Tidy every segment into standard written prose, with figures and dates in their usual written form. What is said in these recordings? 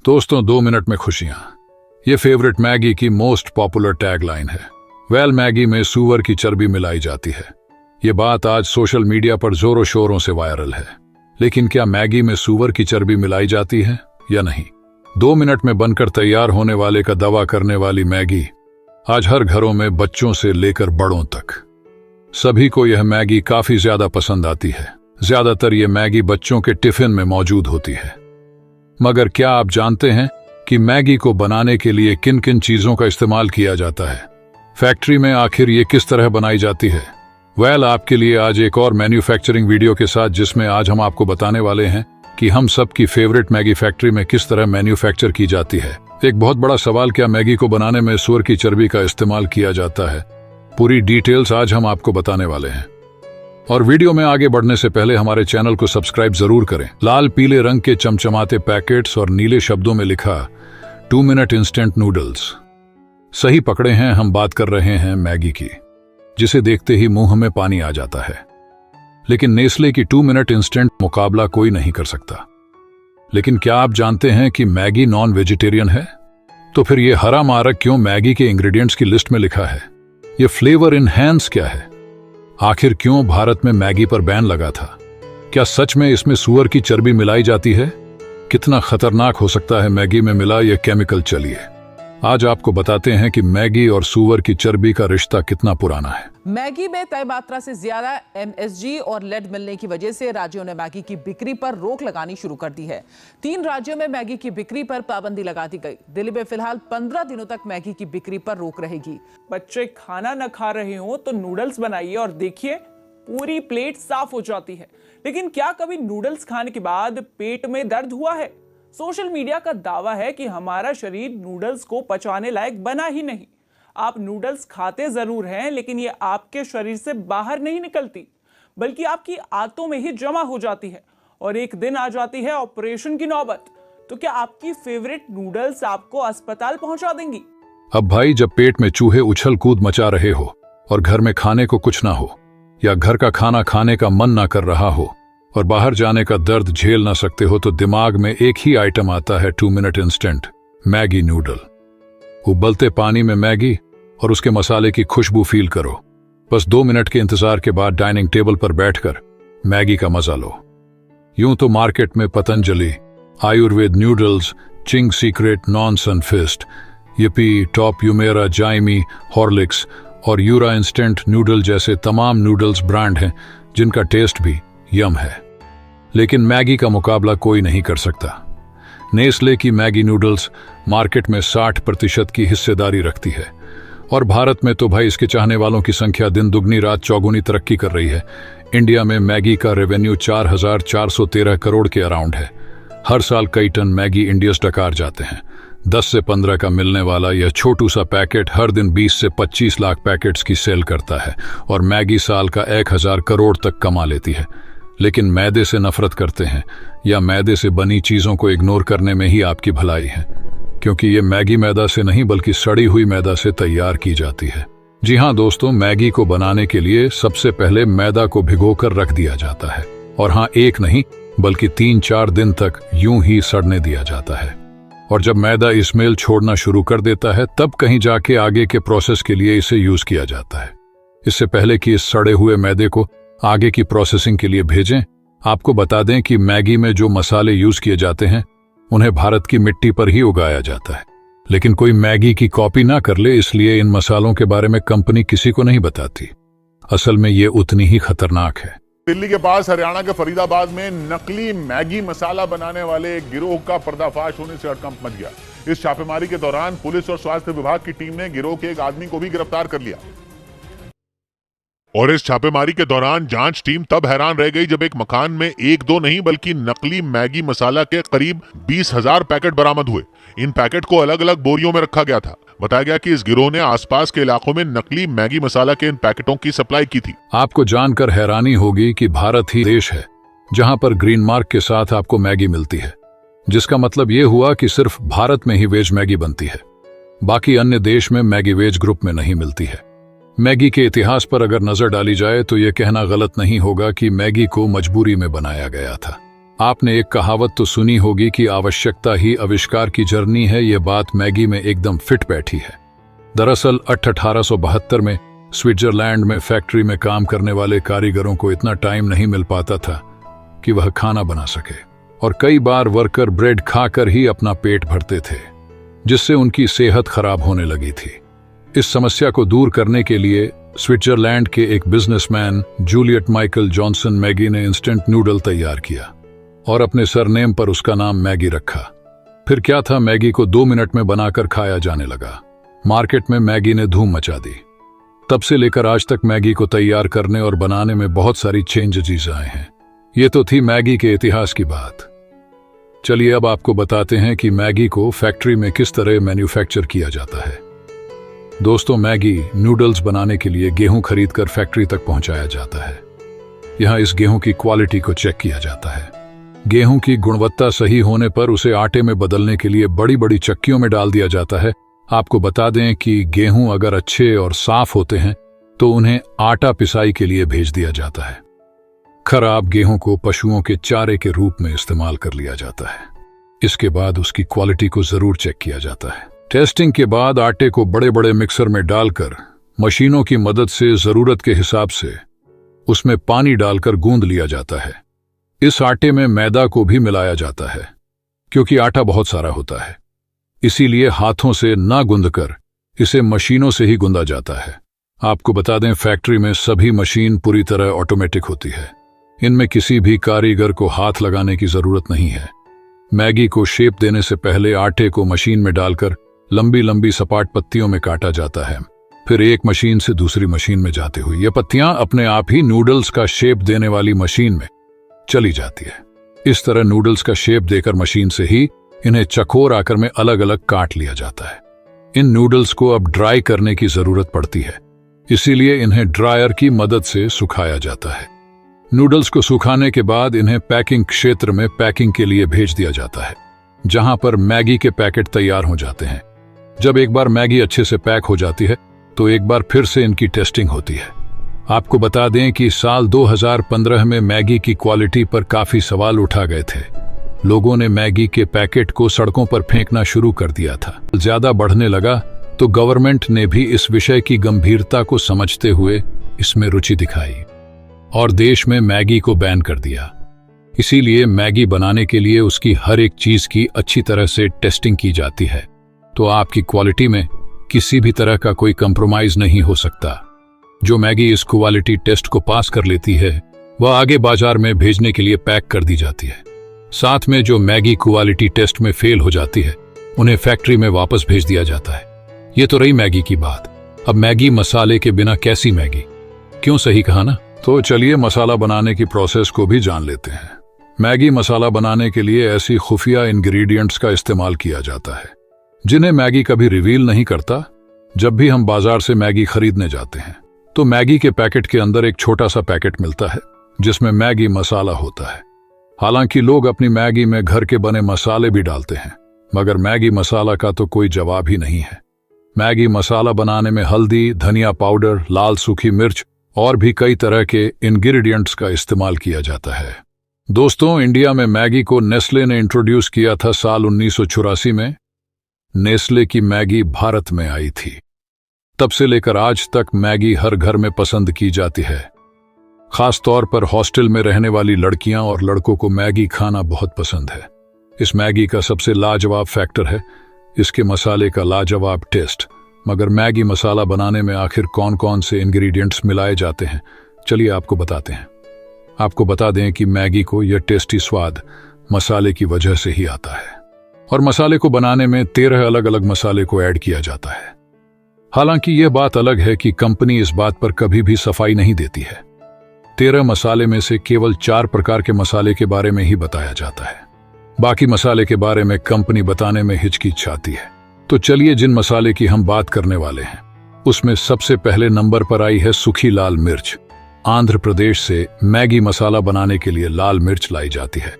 दोस्तों, 2 मिनट में खुशियां, ये फेवरेट मैगी की मोस्ट पॉपुलर टैगलाइन है। वेल, मैगी में सूअर की चर्बी मिलाई जाती है। ये बात आज सोशल मीडिया पर जोरों शोरों से वायरल है। लेकिन क्या मैगी में सूअर की चर्बी मिलाई जाती है या नहीं? 2 मिनट में बनकर तैयार होने वाले का दावा करने वाली मैगी आज हर घरों में बच्चों से लेकर बड़ों तक सभी को यह मैगी काफी ज्यादा पसंद आती है। ज्यादातर ये मैगी बच्चों के टिफिन में मौजूद होती है। मगर क्या आप जानते हैं कि मैगी को बनाने के लिए किन किन चीजों का इस्तेमाल किया जाता है? फैक्ट्री में आखिर ये किस तरह बनाई जाती है? वेल, आपके लिए आज एक और मैन्युफैक्चरिंग वीडियो के साथ, जिसमें आज हम आपको बताने वाले हैं कि हम सब की फेवरेट मैगी फैक्ट्री में किस तरह मैन्युफैक्चर की जाती है। एक बहुत बड़ा सवाल, क्या मैगी को बनाने में सूअर की चर्बी का इस्तेमाल किया जाता है? पूरी डिटेल्स आज हम आपको बताने वाले हैं। और वीडियो में आगे बढ़ने से पहले हमारे चैनल को सब्सक्राइब जरूर करें। लाल पीले रंग के चमचमाते पैकेट्स और नीले शब्दों में लिखा 2 मिनट इंस्टेंट नूडल्स। सही पकड़े हैं, हम बात कर रहे हैं मैगी की, जिसे देखते ही मुंह में पानी आ जाता है। लेकिन नेस्ले की 2 मिनट इंस्टेंट मुकाबला कोई नहीं कर सकता। लेकिन क्या आप जानते हैं कि मैगी नॉन वेजिटेरियन है? तो फिर ये हरा मारक क्यों मैगी के इंग्रेडिएंट्स की लिस्ट में लिखा है? ये फ्लेवर इनहैंस क्या है? आखिर क्यों भारत में मैगी पर बैन लगा था? क्या सच में इसमें सूअर की चर्बी मिलाई जाती है? कितना खतरनाक हो सकता है मैगी में मिला यह केमिकल? चलिए आज आपको बताते हैं कि मैगी और सूअर की चर्बी का रिश्ता कितना पुराना है। मैगी में तय मात्रा से ज्यादा MSG और लेड मिलने की वजह से राज्यों ने मैगी की बिक्री पर रोक लगानी शुरू कर दी है। 3 राज्यों में मैगी की बिक्री पर पाबंदी लगा दी गई। दिल्ली में फिलहाल 15 दिनों तक मैगी की बिक्री पर रोक रहेगी। बच्चे खाना न खा रहे हो तो नूडल्स बनाइए और देखिए पूरी प्लेट साफ हो जाती है। लेकिन क्या कभी नूडल्स खाने के बाद पेट में दर्द हुआ है? सोशल मीडिया का दावा है कि हमारा शरीर नूडल्स को पचाने लायक बना ही नहीं। आप नूडल्स खाते जरूर हैं, लेकिन ये आपके शरीर से बाहर नहीं निकलती, बल्कि आपकी आंतों में ही जमा हो जाती है और एक दिन आ जाती है ऑपरेशन की नौबत। तो क्या आपकी फेवरेट नूडल्स आपको अस्पताल पहुंचा देंगी? अब भाई, जब पेट में चूहे उछल कूद मचा रहे हो और घर में खाने को कुछ ना हो, या घर का खाना खाने का मन ना कर रहा हो और बाहर जाने का दर्द झेल ना सकते हो, तो दिमाग में एक ही आइटम आता है 2 मिनट इंस्टेंट मैगी नूडल। उबलते पानी में मैगी और उसके मसाले की खुशबू फील करो। बस 2 मिनट के इंतजार के बाद डाइनिंग टेबल पर बैठकर मैगी का मजा लो। यूं तो मार्केट में Patanjali, Ayurved noodles, Ching's Secret, नॉन सनफिस्ट, यिप्पी, टॉप यूमेरा, जाइमी, हॉर्लिक्स और यूरा इंस्टेंट नूडल जैसे तमाम नूडल्स ब्रांड हैं जिनका टेस्ट भी यम है। लेकिन मैगी का मुकाबला कोई नहीं कर सकता। नेस्ले की मैगी नूडल्स मार्केट में 60% की हिस्सेदारी रखती है और भारत में तो भाई इसके चाहने वालों की संख्या दिन दुगनी रात चौगुनी तरक्की कर रही है। इंडिया में मैगी का रेवेन्यू 4,413 करोड़ के अराउंड है। हर साल कई टन मैगी इंडियस डकार जाते हैं। 10 से 15 का मिलने वाला यह छोटू सा पैकेट हर दिन 20 से 25 लाख पैकेट्स की सेल करता है और मैगी साल का 1,000 करोड़ तक कमा लेती है। लेकिन मैदे से नफरत करते हैं या मैदे से बनी चीजों को इग्नोर करने में ही आपकी भलाई है, क्योंकि ये मैगी मैदा से नहीं बल्कि सड़ी हुई मैदा से तैयार की जाती है। जी हाँ दोस्तों, मैगी को बनाने के लिए सबसे पहले मैदा को भिगोकर रख दिया जाता है और हाँ, एक नहीं बल्कि 3-4 दिन तक यूं ही सड़ने दिया जाता है। और जब मैदा स्मेल छोड़ना शुरू कर देता है, तब कहीं जाके आगे के प्रोसेस के लिए इसे यूज किया जाता है। इससे पहले कि इस सड़े हुए मैदे को आगे की प्रोसेसिंग के लिए भेजें, आपको बता दें कि मैगी में जो मसाले यूज किए जाते हैं उन्हें भारत की मिट्टी पर ही उगाया जाता है। लेकिन कोई मैगी की कॉपी ना कर ले, इसलिए इन मसालों के बारे में कंपनी किसी को नहीं बताती। असल में ये उतनी ही खतरनाक है। दिल्ली के पास हरियाणा के फरीदाबाद में नकली मैगी मसाला बनाने वाले एक गिरोह का पर्दाफाश होने से हड़कंप मच गया। इस छापेमारी के दौरान पुलिस और स्वास्थ्य विभाग की टीम ने गिरोह के एक आदमी को भी गिरफ्तार कर लिया। और इस छापेमारी के दौरान जांच टीम तब हैरान रह गई जब एक मकान में 1-2 नहीं बल्कि नकली मैगी मसाला के करीब 20,000 पैकेट बरामद हुए। इन पैकेट को अलग अलग बोरियों में रखा गया था। बताया गया कि इस गिरोह ने आसपास के इलाकों में नकली मैगी मसाला के इन पैकेटों की सप्लाई की थी। आपको जानकर हैरानी होगी कि भारत ही देश है जहां पर ग्रीन मार्क के साथ आपको मैगी मिलती है, जिसका मतलब यह हुआ कि सिर्फ भारत में ही वेज मैगी बनती है। बाकी अन्य देश में मैगी वेज ग्रुप में नहीं मिलती है। मैगी के इतिहास पर अगर नजर डाली जाए तो यह कहना गलत नहीं होगा कि मैगी को मजबूरी में बनाया गया था। आपने एक कहावत तो सुनी होगी कि आवश्यकता ही आविष्कार की जर्नी है। यह बात मैगी में एकदम फिट बैठी है। दरअसल 1872 में स्विट्जरलैंड में फैक्ट्री में काम करने वाले कारीगरों को इतना टाइम नहीं मिल पाता था कि वह खाना बना सके, और कई बार वर्कर ब्रेड खाकर ही अपना पेट भरते थे, जिससे उनकी सेहत खराब होने लगी थी। इस समस्या को दूर करने के लिए स्विट्जरलैंड के एक businessman Juliet Michael Johnson Maggi ने इंस्टेंट नूडल तैयार किया और अपने सरनेम पर उसका नाम मैगी रखा। फिर क्या था, मैगी को 2 मिनट में बनाकर खाया जाने लगा। मार्केट में मैगी ने धूम मचा दी। तब से लेकर आज तक मैगी को तैयार करने और बनाने में बहुत सारी चेंजेस आए हैं। ये तो थी मैगी के इतिहास की बात। चलिए अब आपको बताते हैं कि मैगी को फैक्ट्री में किस तरह मैन्युफैक्चर किया जाता है। दोस्तों, मैगी नूडल्स बनाने के लिए गेहूं खरीदकर फैक्ट्री तक पहुंचाया जाता है। यहां इस गेहूं की क्वालिटी को चेक किया जाता है। गेहूं की गुणवत्ता सही होने पर उसे आटे में बदलने के लिए बड़ी बड़ी चक्कियों में डाल दिया जाता है। आपको बता दें कि गेहूं अगर अच्छे और साफ होते हैं तो उन्हें आटा पिसाई के लिए भेज दिया जाता है। खराब गेहूं को पशुओं के चारे के रूप में इस्तेमाल कर लिया जाता है। इसके बाद उसकी क्वालिटी को जरूर चेक किया जाता है। टेस्टिंग के बाद आटे को बड़े बड़े मिक्सर में डालकर मशीनों की मदद से जरूरत के हिसाब से उसमें पानी डालकर गूंद लिया जाता है। इस आटे में मैदा को भी मिलाया जाता है, क्योंकि आटा बहुत सारा होता है। इसीलिए हाथों से ना गूंदकर इसे मशीनों से ही गूंदा जाता है। आपको बता दें, फैक्ट्री में सभी मशीन पूरी तरह ऑटोमेटिक होती है। इनमें किसी भी कारीगर को हाथ लगाने की जरूरत नहीं है। मैगी को शेप देने से पहले आटे को मशीन में डालकर लंबी लंबी सपाट पत्तियों में काटा जाता है। फिर एक मशीन से दूसरी मशीन में जाते हुए ये पत्तियां अपने आप ही नूडल्स का शेप देने वाली मशीन में चली जाती है। इस तरह नूडल्स का शेप देकर मशीन से ही इन्हें चकोर आकर में अलग अलग काट लिया जाता है। इन नूडल्स को अब ड्राई करने की जरूरत पड़ती है, इसीलिए इन्हें ड्रायर की मदद से सुखाया जाता है। नूडल्स को सुखाने के बाद इन्हें पैकिंग क्षेत्र में पैकिंग के लिए भेज दिया जाता है, जहां पर मैगी के पैकेट तैयार हो जाते हैं। जब एक बार मैगी अच्छे से पैक हो जाती है तो एक बार फिर से इनकी टेस्टिंग होती है। आपको बता दें कि साल 2015 में मैगी की क्वालिटी पर काफी सवाल उठा गए थे। लोगों ने मैगी के पैकेट को सड़कों पर फेंकना शुरू कर दिया था। ज्यादा बढ़ने लगा तो गवर्नमेंट ने भी इस विषय की गंभीरता को समझते हुए इसमें रुचि दिखाई और देश में मैगी को बैन कर दिया। इसीलिए मैगी बनाने के लिए उसकी हर एक चीज की अच्छी तरह से टेस्टिंग की जाती है, तो आपकी क्वालिटी में किसी भी तरह का कोई कंप्रोमाइज नहीं हो सकता। जो मैगी इस क्वालिटी टेस्ट को पास कर लेती है वह आगे बाजार में भेजने के लिए पैक कर दी जाती है। साथ में जो मैगी क्वालिटी टेस्ट में फेल हो जाती है उन्हें फैक्ट्री में वापस भेज दिया जाता है। ये तो रही मैगी की बात। अब मैगी मसाले के बिना कैसी मैगी, क्यों, सही कहा ना? तो चलिए मसाला बनाने की प्रोसेस को भी जान लेते हैं। मैगी मसाला बनाने के लिए ऐसी खुफिया इंग्रेडिएंट्स का इस्तेमाल किया जाता है जिन्हें मैगी कभी रिवील नहीं करता। जब भी हम बाजार से मैगी खरीदने जाते हैं तो मैगी के पैकेट के अंदर एक छोटा सा पैकेट मिलता है जिसमें मैगी मसाला होता है। हालांकि लोग अपनी मैगी में घर के बने मसाले भी डालते हैं, मगर मैगी मसाला का तो कोई जवाब ही नहीं है। मैगी मसाला बनाने में हल्दी, धनिया पाउडर, लाल सूखी मिर्च और भी कई तरह के इंग्रेडिएंट्स का इस्तेमाल किया जाता है। दोस्तों, इंडिया में मैगी को नेस्ले ने इंट्रोड्यूस किया था साल 1984 में। नेस्ले की मैगी भारत में आई थी। तब से लेकर आज तक मैगी हर घर में पसंद की जाती है। खास तौर पर हॉस्टल में रहने वाली लड़कियां और लड़कों को मैगी खाना बहुत पसंद है। इस मैगी का सबसे लाजवाब फैक्टर है इसके मसाले का लाजवाब टेस्ट। मगर मैगी मसाला बनाने में आखिर कौन कौन से इंग्रेडिएंट्स मिलाए जाते हैं, चलिए आपको बताते हैं। आपको बता दें कि मैगी को यह टेस्टी स्वाद मसाले की वजह से ही आता है, और मसाले को बनाने में 13 अलग अलग मसाले को ऐड किया जाता है। हालांकि यह बात अलग है कि कंपनी इस बात पर कभी भी सफाई नहीं देती है। 13 मसाले में से केवल 4 प्रकार के मसाले के बारे में ही बताया जाता है। बाकी मसाले के बारे में कंपनी बताने में हिचकिचाती है। तो चलिए जिन मसाले की हम बात करने वाले हैं उसमें सबसे पहले नंबर पर आई है सूखी लाल मिर्च। आंध्र प्रदेश से मैगी मसाला बनाने के लिए लाल मिर्च लाई जाती है।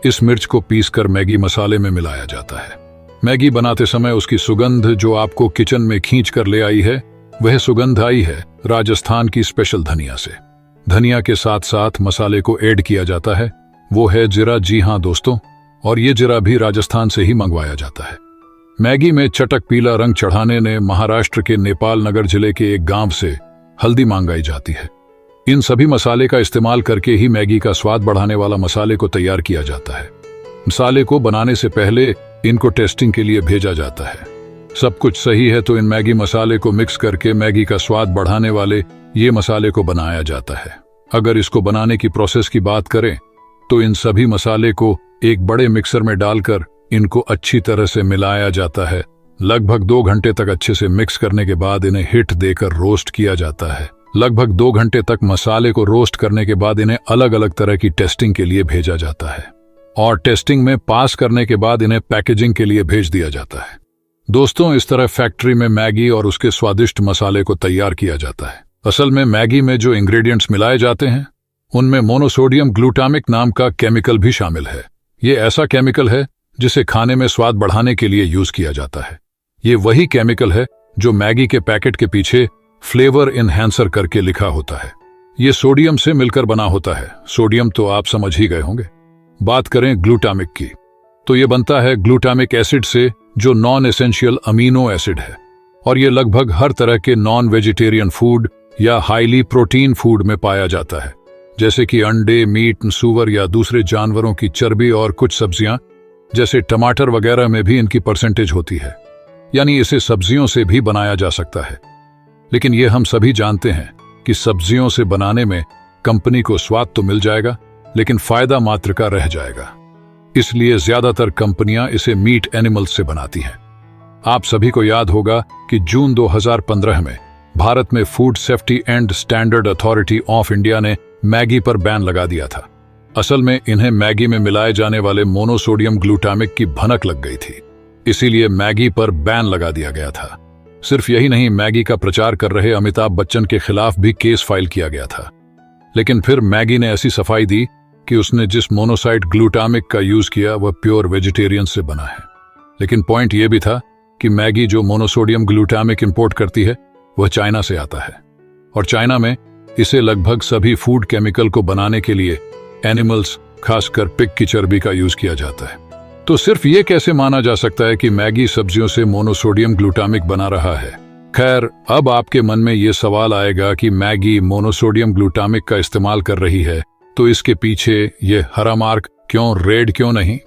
इस मिर्च को पीसकर मैगी मसाले में मिलाया जाता है। मैगी बनाते समय उसकी सुगंध जो आपको किचन में खींच कर ले आई है, वह सुगंध आई है राजस्थान की स्पेशल धनिया से। धनिया के साथ साथ मसाले को ऐड किया जाता है वो है जीरा। जी हाँ दोस्तों, और ये जीरा भी राजस्थान से ही मंगवाया जाता है। मैगी में चटक पीला रंग चढ़ाने ने महाराष्ट्र के नेपाल नगर जिले के एक गांव से हल्दी मंगाई जाती है। इन सभी मसाले का इस्तेमाल करके ही मैगी का स्वाद बढ़ाने वाला मसाले को तैयार किया जाता है। मसाले को बनाने से पहले इनको टेस्टिंग के लिए भेजा जाता है। सब कुछ सही है तो इन मैगी मसाले को मिक्स करके मैगी का स्वाद बढ़ाने वाले ये मसाले को बनाया जाता है। अगर इसको बनाने की प्रोसेस की बात करें तो इन सभी मसाले को एक बड़े मिक्सर में डालकर इनको अच्छी तरह से मिलाया जाता है। लगभग 2 घंटे तक अच्छे से मिक्स करने के बाद इन्हें हिट देकर रोस्ट किया जाता है। लगभग 2 घंटे तक मसाले को रोस्ट करने के बाद इन्हें अलग अलग तरह की टेस्टिंग के लिए भेजा जाता है और टेस्टिंग में पास करने के बाद इन्हें पैकेजिंग के लिए भेज दिया जाता है। दोस्तों, इस तरह फैक्ट्री में मैगी और उसके स्वादिष्ट मसाले को तैयार किया जाता है। असल में मैगी में जो इंग्रेडिएंट्स मिलाए जाते हैं उनमें मोनोसोडियम ग्लूटामिक नाम का केमिकल भी शामिल है। ये ऐसा केमिकल है जिसे खाने में स्वाद बढ़ाने के लिए यूज किया जाता है। ये वही केमिकल है जो मैगी के पैकेट के पीछे फ्लेवर इनहैंसर करके लिखा होता है। ये सोडियम से मिलकर बना होता है। सोडियम तो आप समझ ही गए होंगे। बात करें ग्लूटामिक की तो ये बनता है ग्लूटामिक एसिड से, जो नॉन एसेंशियल अमीनो एसिड है और ये लगभग हर तरह के नॉन वेजिटेरियन फूड या हाईली प्रोटीन फूड में पाया जाता है, जैसे कि अंडे, मीट, सूअर या दूसरे जानवरों की चर्बी और कुछ सब्जियां जैसे टमाटर वगैरह में भी इनकी परसेंटेज होती है। यानी इसे सब्जियों से भी बनाया जा सकता है। लेकिन ये हम सभी जानते हैं कि सब्जियों से बनाने में कंपनी को स्वाद तो मिल जाएगा लेकिन फायदा मात्र का रह जाएगा। इसलिए ज्यादातर कंपनियां इसे मीट एनिमल्स से बनाती हैं। आप सभी को याद होगा कि जून 2015 में भारत में food safety and standard authority of India ने मैगी पर बैन लगा दिया था। असल में इन्हें मैगी में मिलाए जाने वाले मोनोसोडियम ग्लूटामिक की भनक लग गई थी, इसीलिए मैगी पर बैन लगा दिया गया था। सिर्फ यही नहीं, मैगी का प्रचार कर रहे अमिताभ बच्चन के खिलाफ भी केस फाइल किया गया था। लेकिन फिर मैगी ने ऐसी सफाई दी कि उसने जिस मोनोसाइड ग्लूटामिक का यूज किया वह प्योर वेजिटेरियन से बना है। लेकिन पॉइंट यह भी था कि मैगी जो मोनोसोडियम ग्लूटामिक इंपोर्ट करती है वह चाइना से आता है और चाइना में इसे लगभग सभी फूड केमिकल को बनाने के लिए एनिमल्स, खासकर पिग की चर्बी का यूज किया जाता है। तो सिर्फ ये कैसे माना जा सकता है कि मैगी सब्जियों से मोनोसोडियम ग्लूटामिक बना रहा है? खैर, अब आपके मन में ये सवाल आएगा कि मैगी मोनोसोडियम ग्लूटामिक का इस्तेमाल कर रही है तो इसके पीछे ये हरा मार्क क्यों, रेड क्यों नहीं?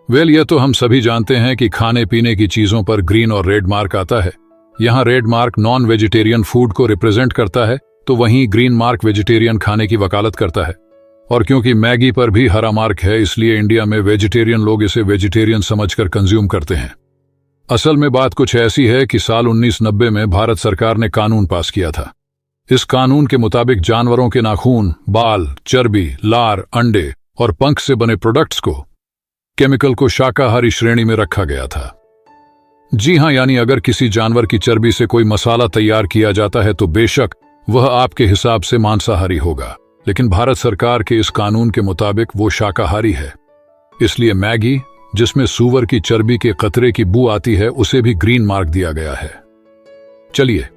वेल, ये तो हम सभी जानते हैं कि खाने पीने की चीजों पर ग्रीन और रेड मार्क आता है। यहाँ red mark non vegetarian food को रिप्रेजेंट करता है तो वहीं ग्रीन मार्क वेजिटेरियन खाने की वकालत करता है। और क्योंकि मैगी पर भी हरा मार्क है इसलिए इंडिया में वेजिटेरियन लोग इसे वेजिटेरियन समझकर कंज्यूम करते हैं। असल में बात कुछ ऐसी है कि साल 1990 में भारत सरकार ने कानून पास किया था। इस कानून के मुताबिक जानवरों के नाखून, बाल, चर्बी, लार, अंडे और पंख से बने प्रोडक्ट्स को, केमिकल को शाकाहारी श्रेणी में रखा गया था। जी हां, यानी अगर किसी जानवर की चर्बी से कोई मसाला तैयार किया जाता है तो बेशक वह आपके हिसाब से मांसाहारी होगा, लेकिन भारत सरकार के इस कानून के मुताबिक वो शाकाहारी है। इसलिए मैगी जिसमें सूअर की चर्बी के कतरे की बू आती है उसे भी ग्रीन मार्क दिया गया है। चलिए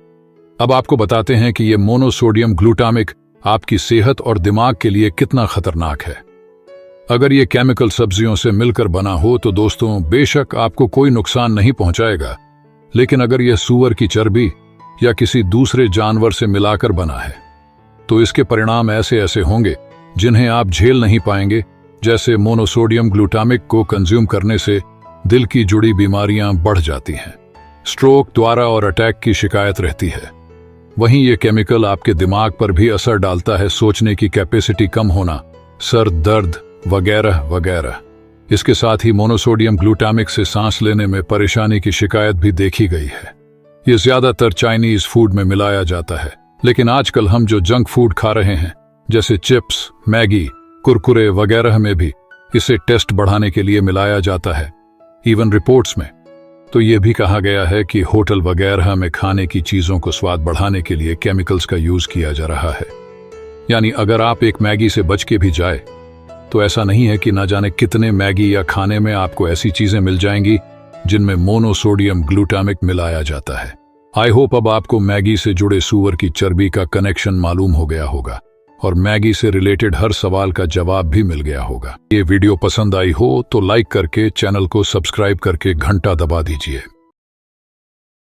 अब आपको बताते हैं कि ये मोनोसोडियम ग्लूटामिक आपकी सेहत और दिमाग के लिए कितना खतरनाक है। अगर ये केमिकल सब्जियों से मिलकर बना हो तो दोस्तों बेशक आपको कोई नुकसान नहीं पहुंचाएगा, लेकिन अगर यह सूअर की चर्बी या किसी दूसरे जानवर से मिलाकर बना है तो इसके परिणाम ऐसे ऐसे होंगे जिन्हें आप झेल नहीं पाएंगे। जैसे मोनोसोडियम ग्लूटामिक को कंज्यूम करने से दिल की जुड़ी बीमारियां बढ़ जाती हैं, स्ट्रोक, द्वारा और अटैक की शिकायत रहती है। वहीं ये केमिकल आपके दिमाग पर भी असर डालता है, सोचने की कैपेसिटी कम होना, सर दर्द वगैरह वगैरह। इसके साथ ही मोनोसोडियम ग्लूटामिक से सांस लेने में परेशानी की शिकायत भी देखी गई है। ये ज्यादातर चाइनीज फूड में मिलाया जाता है, लेकिन आजकल हम जो जंक फूड खा रहे हैं जैसे चिप्स, मैगी, कुरकुरे वगैरह में भी इसे टेस्ट बढ़ाने के लिए मिलाया जाता है। इवन रिपोर्ट्स में तो यह भी कहा गया है कि होटल वगैरह में खाने की चीजों को स्वाद बढ़ाने के लिए केमिकल्स का यूज किया जा रहा है। यानी अगर आप एक मैगी से बच के भी जाए तो ऐसा नहीं है कि ना जाने कितने मैगी या खाने में आपको ऐसी चीजें मिल जाएंगी जिनमें मोनोसोडियम ग्लूटामिक मिलाया जाता है। आई होप अब आपको मैगी से जुड़े सूअर की चर्बी का कनेक्शन मालूम हो गया होगा और मैगी से रिलेटेड हर सवाल का जवाब भी मिल गया होगा। ये वीडियो पसंद आई हो तो लाइक करके चैनल को सब्सक्राइब करके घंटा दबा दीजिए।